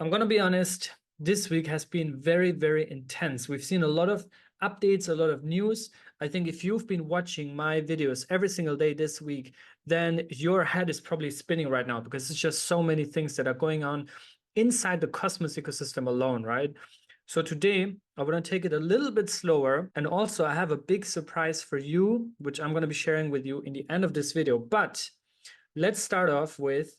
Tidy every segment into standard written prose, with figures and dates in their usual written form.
I'm going to be honest, this week has been very, very intense. We've seen a lot of updates, a lot of news. I think if you've been watching my videos every single day this week, then your head is probably spinning right now because it's just so many things that are going on inside the Cosmos ecosystem alone, right? So today, I want to take it a little bit slower. And also, I have a big surprise for you, which I'm going to be sharing with you in the end of this video. But let's start off with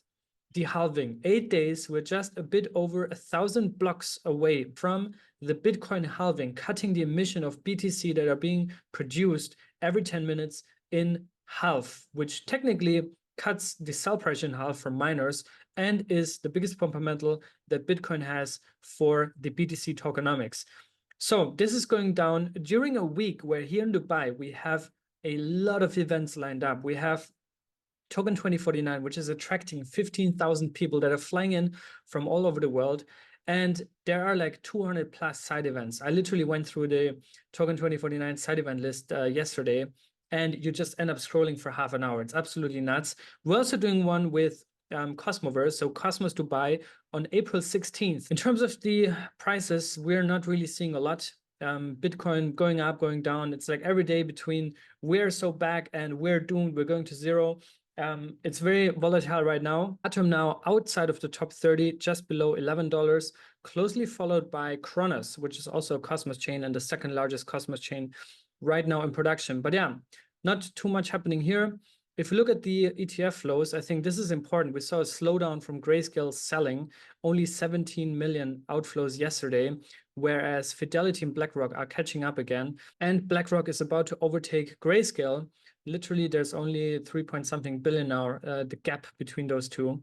the halving. 8 days, we're just a bit over 1,000 blocks away from the Bitcoin halving, cutting the emission of BTC that are being produced every 10 minutes in half, which technically cuts the sell price in half for miners and is the biggest fundamental that Bitcoin has for the BTC tokenomics. So this is going down during a week where here in Dubai, we have a lot of events lined up. We have Token 2049, which is attracting 15,000 people that are flying in from all over the world. And there are like 200 plus side events. I literally went through the Token 2049 side event list yesterday, and you just end up scrolling for half an hour. It's absolutely nuts. We're also doing one with Cosmoverse, so Cosmos Dubai on April 16th. In terms of the prices, we're not really seeing a lot. Bitcoin going up, going down. It's like every day between we're so back and we're doomed, we're going to zero. It's very volatile right now. Atom now outside of the top 30, just below $11, closely followed by Kronos, which is also a Cosmos chain and the second largest Cosmos chain right now in production. But yeah, not too much happening here. If you look at the ETF flows, I think this is important. We saw a slowdown from Grayscale selling, only 17 million outflows yesterday, whereas Fidelity and BlackRock are catching up again. And BlackRock is about to overtake Grayscale. Literally, there's only 3-point-something billion now, the gap between those two.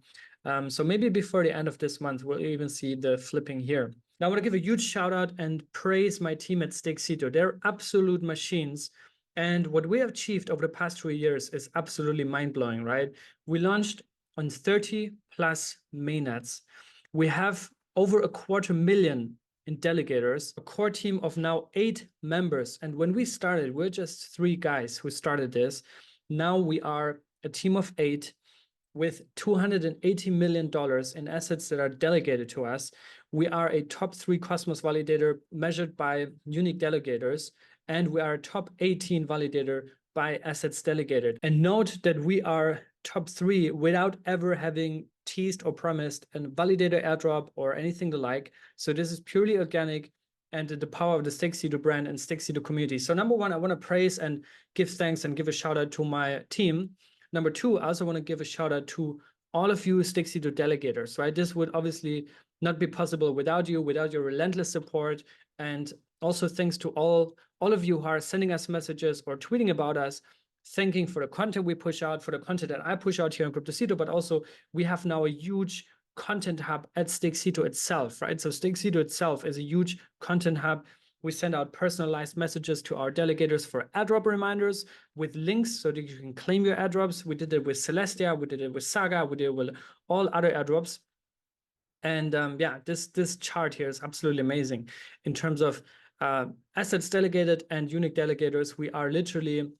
So maybe before the end of this month, we'll even see the flipping here. Now, I want to give a huge shout out and praise my team at Stakecito. They're absolute machines. And what we have achieved over the past 2 years is absolutely mind-blowing, right? We launched on 30 plus mainnets. We have over 250,000 in delegators, a core team of now 8 members. And when we started, we're just 3 guys who started this. Now we are a team of 8 with $280 million in assets that are delegated to us. We are a top 3 Cosmos validator measured by unique delegators, and we are a top 18 validator by assets delegated. And note that we are top 3 without ever having teased or promised a validator airdrop or anything like. So this is purely organic and the power of the Stakecito brand and Stakecito community. So number 1, I want to praise and give thanks and give a shout out to my team. Number 2, I also want to give a shout out to all of you Stakecito delegators, right? This would obviously not be possible without you, without your relentless support. And also thanks to all of you who are sending us messages or tweeting about us, thanking for the content we push out, for the content that I push out here on cryptosrus, but also we have now a huge content hub at Stakecito itself, right? So Stakecito itself is a huge content hub. We send out personalized messages to our delegators for airdrop reminders with links so that you can claim your airdrops. We did it with Celestia, we did it with Saga, we did it with all other airdrops. And yeah, this chart here is absolutely amazing in terms of assets delegated and unique delegators. We are literally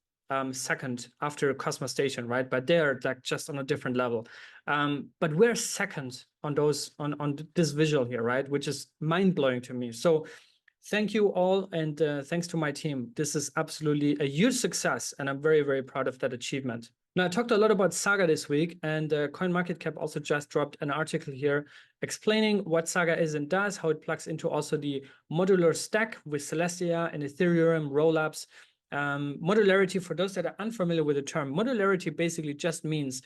second after Cosmos Station, right? But they're like just on a different level. But we're second on those on this visual here, right? Which is mind-blowing to me. So thank you all, and thanks to my team. This is absolutely a huge success, and I'm very, very proud of that achievement. Now, I talked a lot about Saga this week, and CoinMarketCap also just dropped an article here explaining what Saga is and does, how it plugs into also the modular stack with Celestia and Ethereum rollups. Modularity, for those that are unfamiliar with the term, modularity basically just means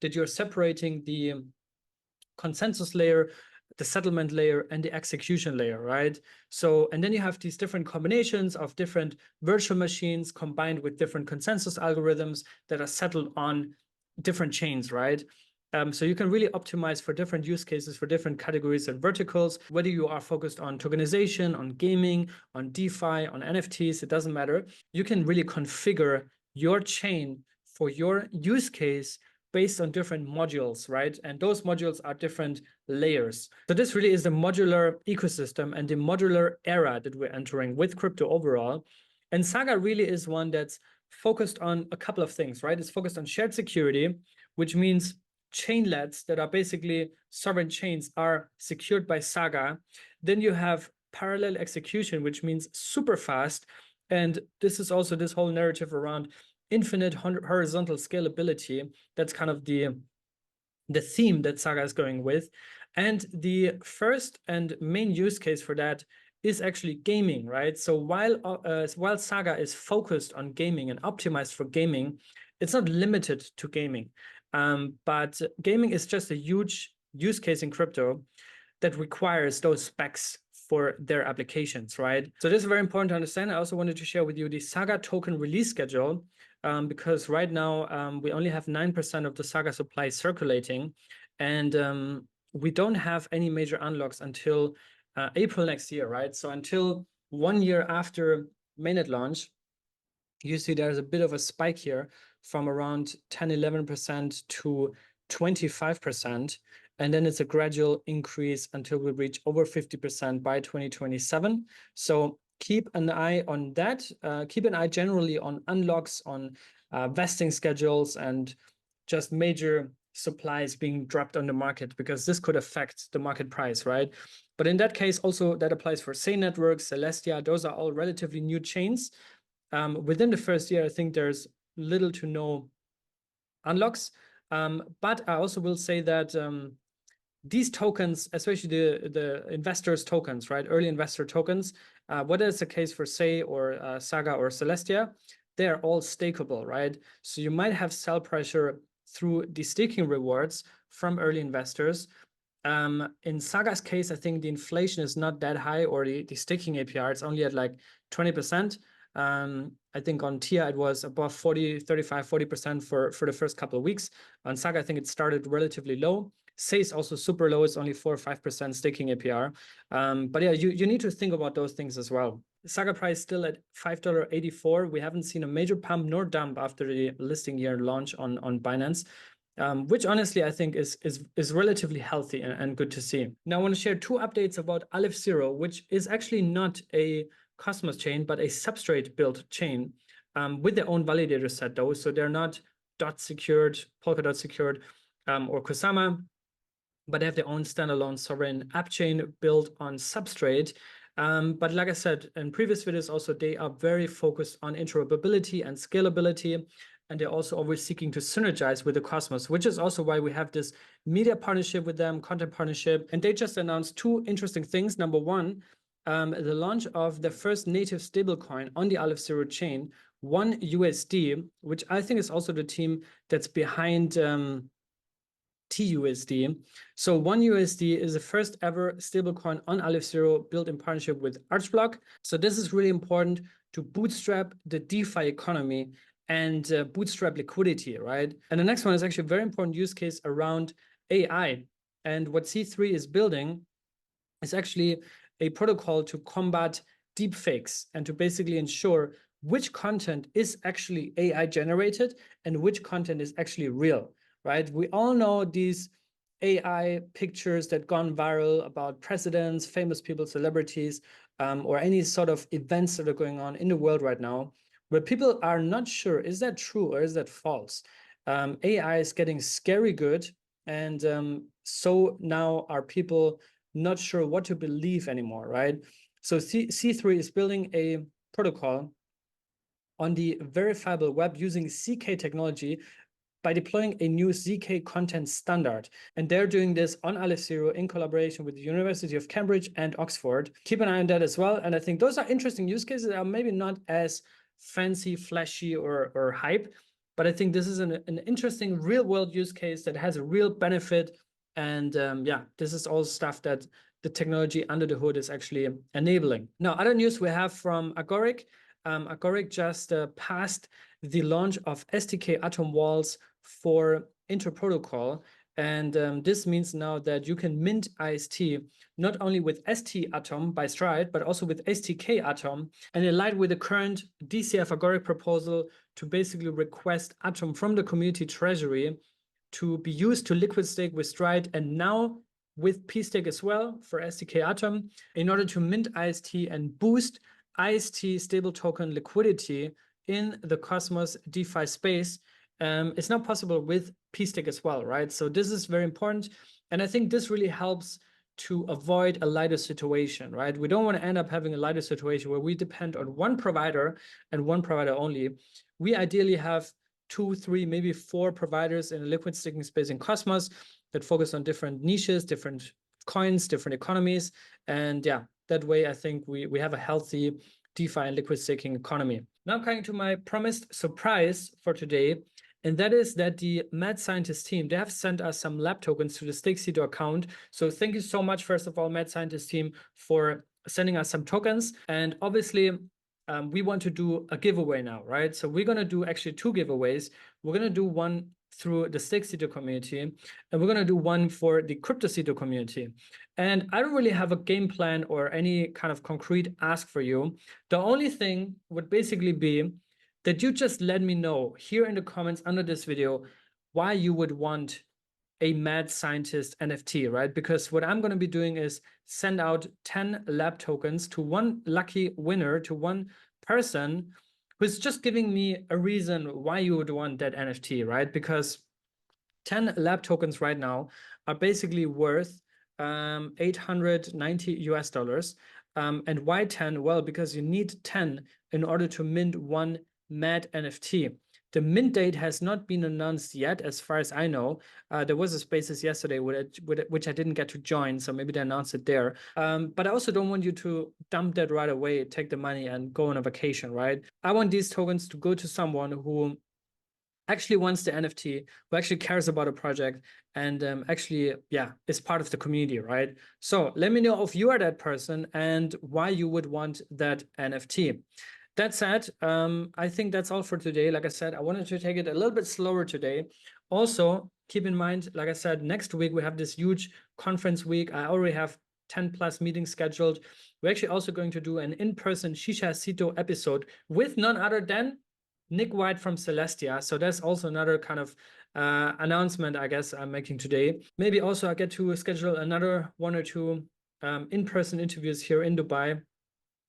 that you're separating the consensus layer, the settlement layer, and the execution layer, right? So, and then you have these different combinations of different virtual machines combined with different consensus algorithms that are settled on different chains, right? So you can really optimize for different use cases, for different categories and verticals, whether you are focused on tokenization, on gaming, on DeFi, on NFTs, it doesn't matter. You can really configure your chain for your use case based on different modules, right? And those modules are different layers. So this really is the modular ecosystem and the modular era that we're entering with crypto overall. And Saga really is one that's focused on a couple of things, right? It's focused on shared security, which means chainlets that are basically sovereign chains are secured by Saga. Then you have parallel execution, which means super fast. And this is also this whole narrative around infinite horizontal scalability. That's kind of the theme that Saga is going with. And the first and main use case for that is actually gaming, right? So while Saga is focused on gaming and optimized for gaming, it's not limited to gaming. But gaming is just a huge use case in crypto that requires those specs for their applications, right? So this is very important to understand. I also wanted to share with you the Saga token release schedule, because right now we only have 9% of the Saga supply circulating, and we don't have any major unlocks until April next year, right? So until 1 year after mainnet launch, you see there's a bit of a spike here from around 10-11% to 25%. And then it's a gradual increase until we reach over 50% by 2027. So keep an eye on that. Keep an eye generally on unlocks, on vesting schedules, and just major supplies being dropped on the market, because this could affect the market price, right? But in that case, also that applies for Say Network, Celestia. Those are all relatively new chains. Within the first year, I think there's little to no unlocks. But I also will say that these tokens, especially the investors tokens, right? Early investor tokens, whether it's the case for Say or Saga or Celestia, they're all stakeable, right? So you might have sell pressure through the staking rewards from early investors. In Saga's case, I think the inflation is not that high, or the staking APR, it's only at like 20%. I think on TIA it was above 40% for the first couple of weeks. On Saga, I think it started relatively low. Say is also super low. It's only 4 or 5% staking APR. But yeah, you need to think about those things as well. Saga price still at $5.84. We haven't seen a major pump nor dump after the listing year launch on Binance. Which honestly I think is relatively healthy and good to see. Now I want to share 2 updates about Aleph 0, which is actually not a Cosmos chain, but a substrate built chain with their own validator set though. So they're not dot secured, Polkadot secured, or Kusama, but they have their own standalone sovereign app chain built on substrate. But like I said in previous videos also, they are very focused on interoperability and scalability. And they're also always seeking to synergize with the Cosmos, which is also why we have this media partnership with them, content partnership. And they just announced 2 interesting things. Number one, the launch of the first native stablecoin on the Aleph 0 chain, OneUSD, which I think is also the team that's behind TUSD. So OneUSD is the first ever stablecoin on Aleph 0 built in partnership with Archblock. So this is really important to bootstrap the DeFi economy and bootstrap liquidity, right? And the next one is actually a very important use case around AI. And what C3 is building is actually a protocol to combat deepfakes and to basically ensure which content is actually AI generated and which content is actually real, right? We all know these AI pictures that gone viral about presidents, famous people, celebrities, or any sort of events that are going on in the world right now, where people are not sure, is that true or is that false? AI is getting scary good, and so now are people not sure what to believe anymore, right? So C3 is building a protocol on the verifiable web using ZK technology by deploying a new ZK content standard. And they're doing this on Aleph 0 in collaboration with the University of Cambridge and Oxford. Keep an eye on that as well. And I think those are interesting use cases that are maybe not as fancy, flashy, or hype, but I think this is an interesting real world use case that has a real benefit. And yeah, this is all stuff that the technology under the hood is actually enabling. Now, other news we have from Agoric. Agoric just passed the launch of stkATOM walls for interprotocol. And this means now that you can mint IST not only with stkATOM by Stride, but also with stkATOM, and in line with the current DCF Agoric proposal to basically request Atom from the community treasury to be used to liquid stake with Stride, and now with P-Stake as well for stkATOM, in order to mint IST and boost IST stable token liquidity in the Cosmos DeFi space. It's not possible with pSTAK as well, right? So this is very important. And I think this really helps to avoid a lighter situation, right? We don't want to end up having a lighter situation where we depend on one provider and one provider only. We ideally have 2, 3, maybe 4 providers in the liquid staking space in Cosmos that focus on different niches, different coins, different economies. And yeah, that way I think we have a healthy DeFi and liquid staking economy. Now coming to my promised surprise for today, and that is that the Mad Scientist team, they have sent us some lab tokens to the Stakecito account. So thank you so much, first of all, Mad Scientist team, for sending us some tokens. And obviously, we want to do a giveaway now, right? So we're going to do actually 2 giveaways. We're going to do one through the Stakecito community, and we're going to do one for the cryptocito community. And I don't really have a game plan or any kind of concrete ask for you. The only thing would basically be that you just let me know here in the comments under this video why you would want a Mad Scientist NFT, right? Because what I'm going to be doing is send out 10 lab tokens to one lucky winner, to one person who's just giving me a reason why you would want that NFT, right? Because 10 lab tokens right now are basically worth $890. And why 10? Well, because you need 10 in order to mint one Mad NFT. The mint date has not been announced yet, as far as I know. There was a Spaces yesterday which I didn't get to join, so maybe they announced it there. But I also don't want you to dump that right away, take the money and go on a vacation, right? I want these tokens to go to someone who actually wants the NFT, who actually cares about a project, and actually, yeah, is part of the community, right? So let me know if you are that person and why you would want that NFT. That said, I think that's all for today. Like I said, I wanted to take it a little bit slower today. Also, keep in mind, like I said, next week we have this huge conference week. I already have 10 plus meetings scheduled. We're actually also going to do an in-person Shisha-Cito episode with none other than Nick White from Celestia. So that's also another kind of announcement, I guess, I'm making today. Maybe also I get to schedule another 1 or 2 in-person interviews here in Dubai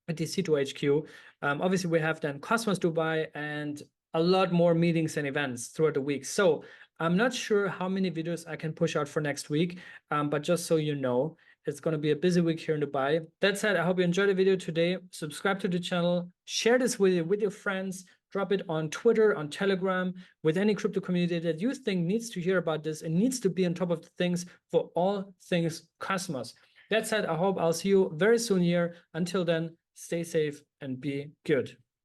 at the Cito HQ. Obviously, we have then Cosmos Dubai and a lot more meetings and events throughout the week. So I'm not sure how many videos I can push out for next week, but just so you know, it's going to be a busy week here in Dubai. That said, I hope you enjoyed the video today. Subscribe to the channel, share this video with your friends, drop it on Twitter, on Telegram, with any crypto community that you think needs to hear about this and needs to be on top of things for all things Cosmos. That said, I hope I'll see you very soon here. Until then, stay safe and be good.